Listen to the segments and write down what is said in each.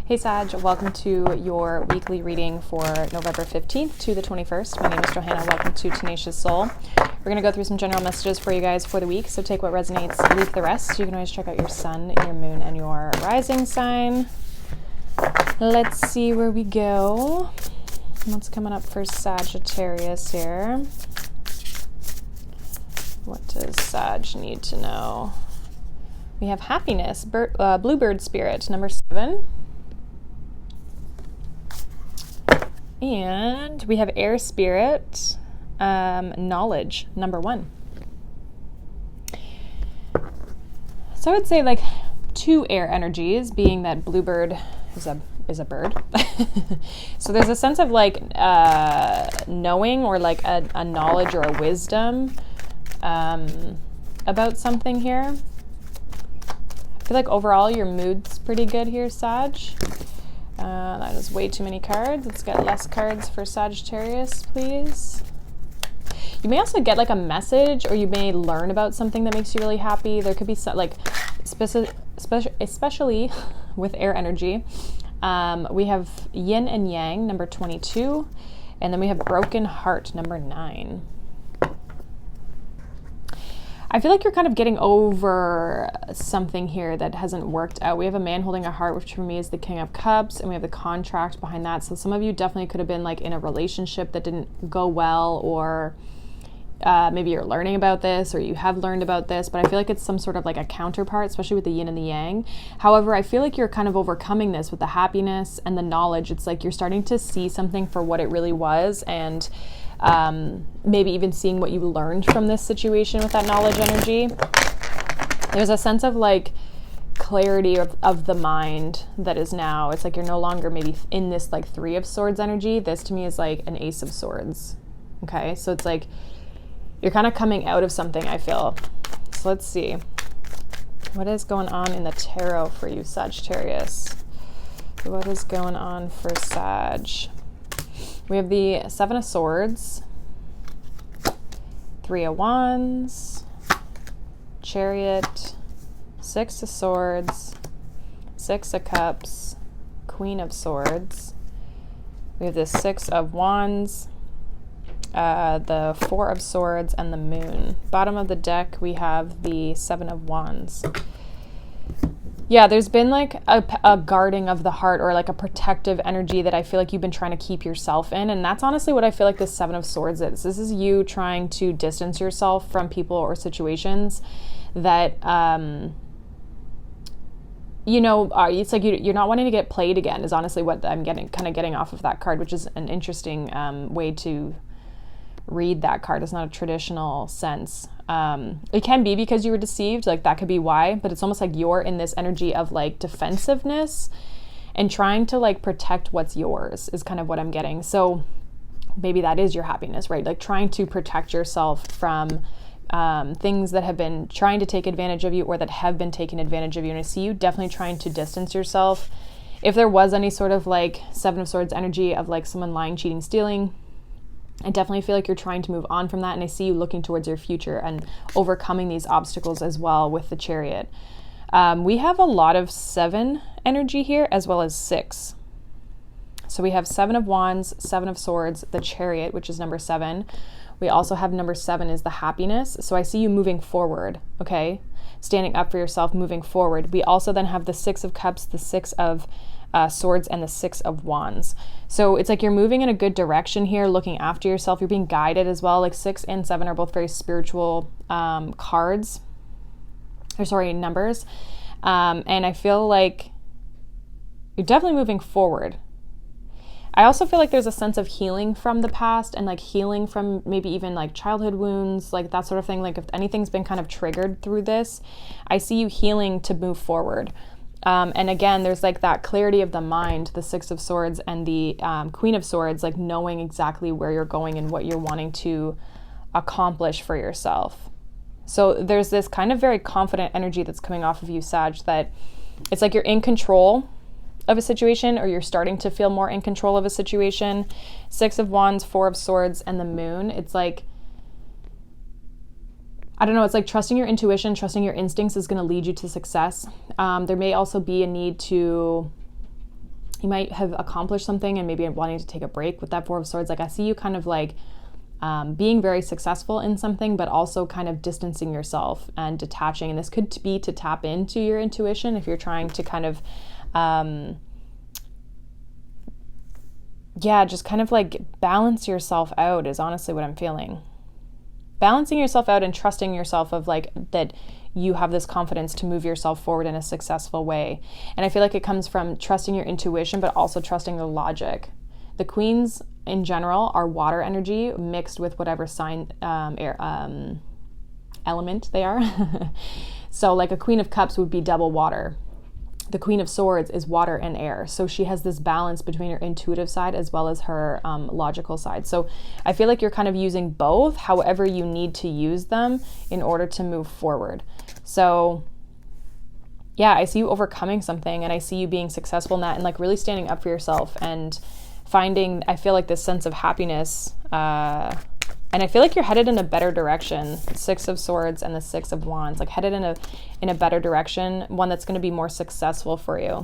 Hey Sag, welcome to your weekly reading for November 15th to the 21st. My name is Johanna. Welcome to Tenacious Soul. We're going to go through some general messages for you guys for the week, so take what resonates, leave the rest. You can always check out your sun, your moon, and your rising sign. Let's see where we go. What's coming up for Sagittarius here? What does Sag need to know? We have happiness, bluebird spirit, number 7. And we have air spirit, knowledge, number 1. So I would say like 2 air energies, being that bluebird is a bird. So there's a sense of like knowing or like a knowledge or a wisdom about something here. I feel like overall your mood's pretty good here, Sag. That is way too many cards. Let's get less cards for Sagittarius, please. You may also get like a message, or you may learn about something that makes you really happy. There could be like, especially with air energy. We have yin and yang, number 22, and then we have broken heart, number 9. I feel like you're kind of getting over something here that hasn't worked out. We have a man holding a heart, which for me is the King of Cups, and we have the contract behind that. So some of you definitely could have been like in a relationship that didn't go well, or maybe you're learning about this, or you have learned about this, but I feel like it's some sort of like a counterpart, especially with the yin and the yang. However, I feel like you're kind of overcoming this with the happiness and the knowledge. It's like you're starting to see something for what it really was, and maybe even seeing what you learned from this situation with that knowledge energy. There's a sense of like clarity of the mind that is now, it's like you're no longer maybe in this like 3 of Swords energy. This to me is like an Ace of Swords. Okay, so it's like you're kind of coming out of something, I feel. So let's see. What is going on in the tarot for you, Sagittarius? What is going on for Sag? We have the 7 of Swords, 3 of Wands, Chariot, 6 of Swords, 6 of Cups, Queen of Swords. We have the 6 of Wands, the 4 of Swords, and the Moon. Bottom of the deck, we have the 7 of Wands. Yeah, there's been like a guarding of the heart, or like a protective energy that I feel like you've been trying to keep yourself in. And that's honestly what I feel like this 7 of Swords is. This is you trying to distance yourself from people or situations that, it's like you're not wanting to get played again, is honestly what I'm getting off of that card, which is an interesting way to read that card. It's not a traditional sense. It can be because you were deceived, like that could be why, but it's almost like you're in this energy of like defensiveness and trying to like protect what's yours is kind of what I'm getting. So maybe that is your happiness, right? Like trying to protect yourself from things that have been trying to take advantage of you, or that have been taking advantage of you. And I see you definitely trying to distance yourself. If there was any sort of like 7 of Swords energy of like someone lying, cheating, stealing, I definitely feel like you're trying to move on from that, and I see you looking towards your future and overcoming these obstacles as well with the Chariot. We have a lot of 7 energy here, as well as 6. So we have 7 of Wands, 7 of Swords, the Chariot, which is number 7. We also have number 7 is the happiness. So I see you moving forward, okay? Standing up for yourself, moving forward. We also then have the 6 of Cups, the 6 of Swords, and the 6 of Wands. So it's like you're moving in a good direction here, looking after yourself. You're being guided as well. Like 6 and 7 are both very spiritual numbers. And I feel like you're definitely moving forward. I also feel like there's a sense of healing from the past, and like healing from maybe even like childhood wounds, like that sort of thing. Like if anything's been kind of triggered through this, I see you healing to move forward. And again, there's like that clarity of the mind, the 6 of Swords and the Queen of Swords, like knowing exactly where you're going and what you're wanting to accomplish for yourself. So there's this kind of very confident energy that's coming off of you, Sag, that it's like you're in control of a situation, or you're starting to feel more in control of a situation. 6 of Wands, 4 of Swords, and the Moon. It's like, I don't know, it's like trusting your intuition, trusting your instincts is going to lead you to success. There may also be a need to you might have accomplished something and maybe wanting to take a break with that Four of Swords. Like I see you kind of like being very successful in something, but also kind of distancing yourself and detaching. And this could be to tap into your intuition if you're trying to kind of, just kind of like balance yourself out is honestly what I'm feeling. Balancing yourself out and trusting yourself of like that you have this confidence to move yourself forward in a successful way. And I feel like it comes from trusting your intuition, but also trusting the logic. The queens in general are water energy mixed with whatever sign, air, element they are. So like a Queen of Cups would be double water. The Queen of Swords is water and air. So she has this balance between her intuitive side as well as her logical side. So I feel like you're kind of using both, however you need to use them in order to move forward. So yeah, I see you overcoming something, and I see you being successful in that and like really standing up for yourself and finding, I feel like, this sense of happiness. And I feel like you're headed in a better direction. Six of Swords and the Six of Wands, like headed in a better direction, one that's going to be more successful for you.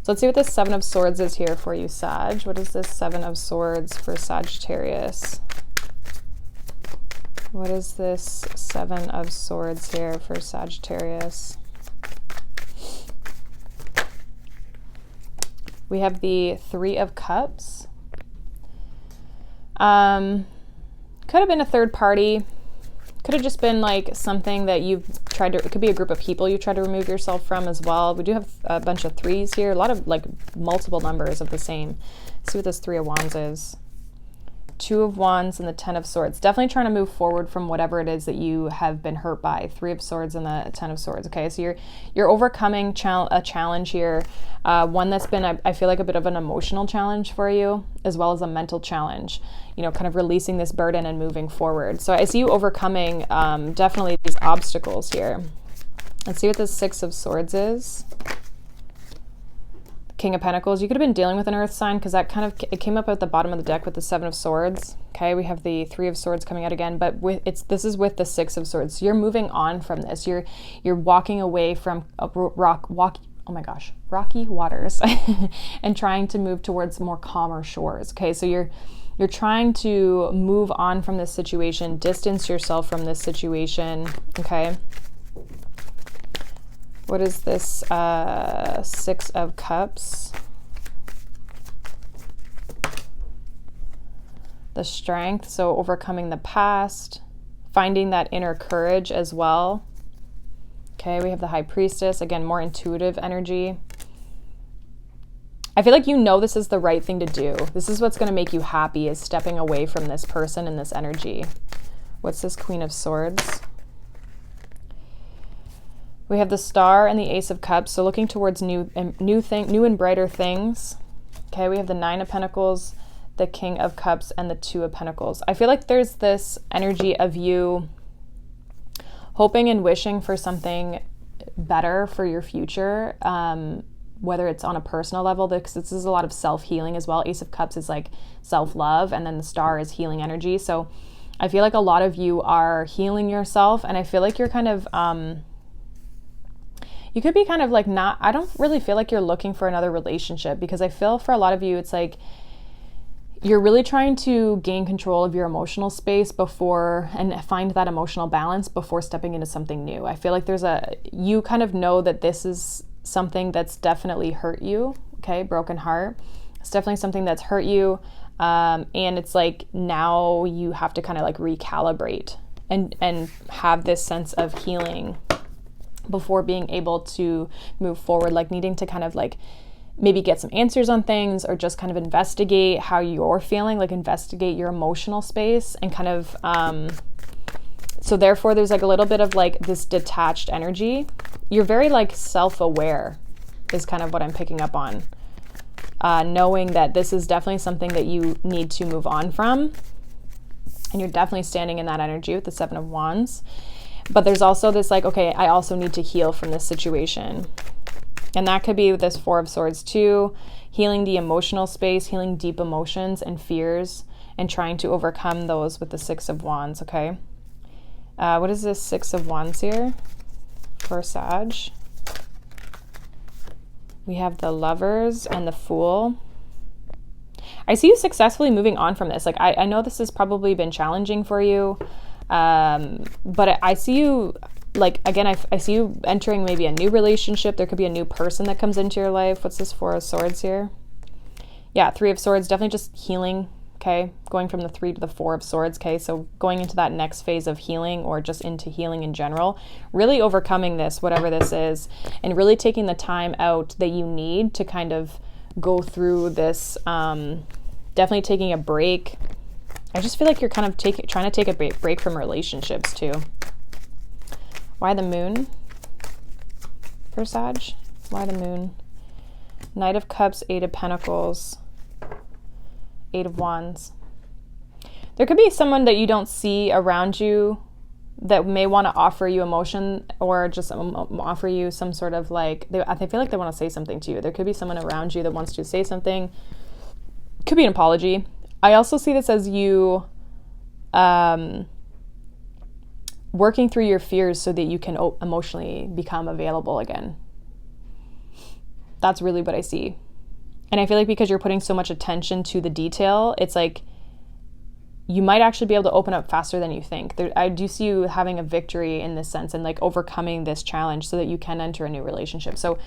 So let's see what this Seven of Swords is here for you, Sag. What is this Seven of Swords for Sagittarius? What is this Seven of Swords here for Sagittarius? We have the Three of Cups. Could have been a third party. Could have just been like something that you've tried to, it could be a group of people you try to remove yourself from as well. We do have a bunch of threes here, a lot of like multiple numbers of the same. Let's see what this Three of Wands is. Two of Wands and the Ten of Swords. Definitely trying to move forward from whatever it is that you have been hurt by. Three of Swords and the Ten of Swords. Okay, so you're overcoming a challenge here. One that's been, I feel like, a bit of an emotional challenge for you, as well as a mental challenge. You know, kind of releasing this burden and moving forward. So I see you overcoming definitely these obstacles here. Let's see what this Six of Swords is. King of Pentacles. You could have been dealing with an earth sign because that kind of, it came up at the bottom of the deck with the Seven of Swords. Okay, we have the Three of Swords coming out again, but this is with the Six of Swords. So you're moving on from this. You're walking away from rocky waters and trying to move towards more calmer shores. Okay, so you're trying to move on from this situation, distance yourself from this situation. Okay. What is this Six of Cups? The Strength, so overcoming the past, finding that inner courage as well. Okay, we have the High Priestess, again, more intuitive energy. I feel like you know this is the right thing to do. This is what's going to make you happy, is stepping away from this person and this energy. What's this Queen of Swords? We have the Star and the Ace of Cups, so looking towards new and brighter things. Okay, we have the Nine of Pentacles, the King of Cups, and the Two of Pentacles. I feel like there's this energy of you hoping and wishing for something better for your future, whether it's on a personal level, because this is a lot of self-healing as well. Ace of Cups is like self-love, and then the Star is healing energy. So I feel like a lot of you are healing yourself, and I feel like you're kind of... you could be kind of like I don't really feel like you're looking for another relationship, because I feel for a lot of you, it's like you're really trying to gain control of your emotional space and find that emotional balance before stepping into something new. I feel like you kind of know that this is something that's definitely hurt you. Okay, broken heart. It's definitely something that's hurt you. And it's like now you have to kind of like recalibrate and have this sense of healing before being able to move forward, like needing to kind of like maybe get some answers on things, or just kind of investigate how you're feeling, like investigate your emotional space and kind of, so therefore there's like a little bit of like this detached energy. You're very like self-aware is kind of what I'm picking up on, knowing that this is definitely something that you need to move on from. And you're definitely standing in that energy with the Seven of Wands. But there's also this like, okay, I also need to heal from this situation. And that could be with this Four of Swords too, healing the emotional space, healing deep emotions and fears, and trying to overcome those with the Six of Wands, okay? What is this Six of Wands here for Sag? We have the Lovers and the Fool. I see you successfully moving on from this. Like, I know this has probably been challenging for you, but I see you, like, again, I see you entering maybe a new relationship. There could be a new person that comes into your life. What's this Four of Swords here? Yeah, Three of Swords, definitely just healing, okay? Going from the 3 to the 4 of Swords, okay? So going into that next phase of healing, or just into healing in general, really overcoming this, whatever this is, and really taking the time out that you need to kind of go through this, definitely taking a break. I just feel like you're kind of trying to take a break from relationships too. Why the Moon for Sag? Why the Moon? Knight of Cups, 8 of Pentacles, 8 of Wands. There could be someone that you don't see around you that may want to offer you emotion, or just offer you some sort of, like, I feel like they want to say something to you. There could be someone around you that wants to say something. Could be an apology. I also see this as you working through your fears so that you can emotionally become available again. That's really what I see. And I feel like because you're putting so much attention to the detail, it's like you might actually be able to open up faster than you think. I do see you having a victory in this sense, and like overcoming this challenge so that you can enter a new relationship. So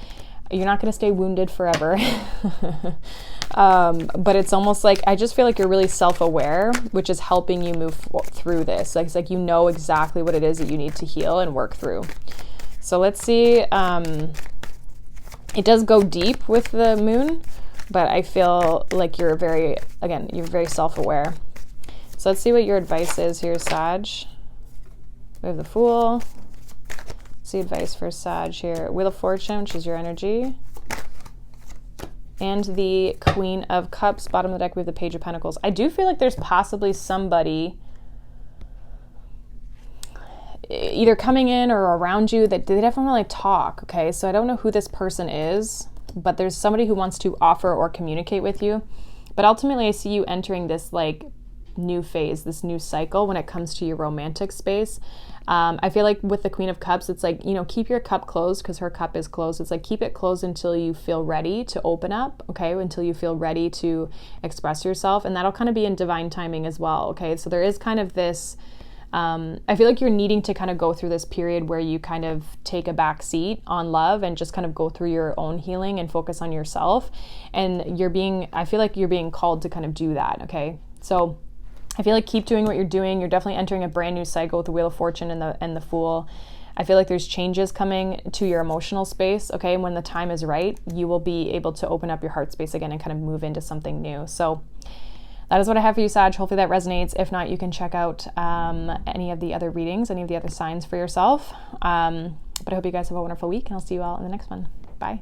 you're not going to stay wounded forever. But it's almost like, I just feel like you're really self-aware, which is helping you move through this. Like, it's like you know exactly what it is that you need to heal and work through. So let's see. It does go deep with the Moon, but I feel like you're very self-aware. So let's see what your advice is here, Sag. We have the Fool. Let's see advice for Sag here. Wheel of Fortune, which is your energy. And the Queen of Cups. Bottom of the deck, we have the Page of Pentacles. I do feel like there's possibly somebody either coming in or around you that they definitely really talk, okay? So I don't know who this person is, but there's somebody who wants to offer or communicate with you. But ultimately, I see you entering this, like, new phase, this new cycle when it comes to your romantic space. I feel like with the Queen of Cups, it's like, you know, keep your cup closed, because her cup is closed. It's like, keep it closed until you feel ready to open up, okay? Until you feel ready to express yourself. And that'll kind of be in divine timing as well, okay? So there is kind of this, I feel like you're needing to kind of go through this period where you kind of take a back seat on love and just kind of go through your own healing and focus on yourself. And I feel like you're being called to kind of do that, okay? So I feel like keep doing what you're doing. You're definitely entering a brand new cycle with the Wheel of Fortune and the Fool. I feel like there's changes coming to your emotional space, okay? And when the time is right, you will be able to open up your heart space again and kind of move into something new. So that is what I have for you, Sag. Hopefully that resonates. If not, you can check out any of the other readings, any of the other signs for yourself. But I hope you guys have a wonderful week, and I'll see you all in the next one. Bye.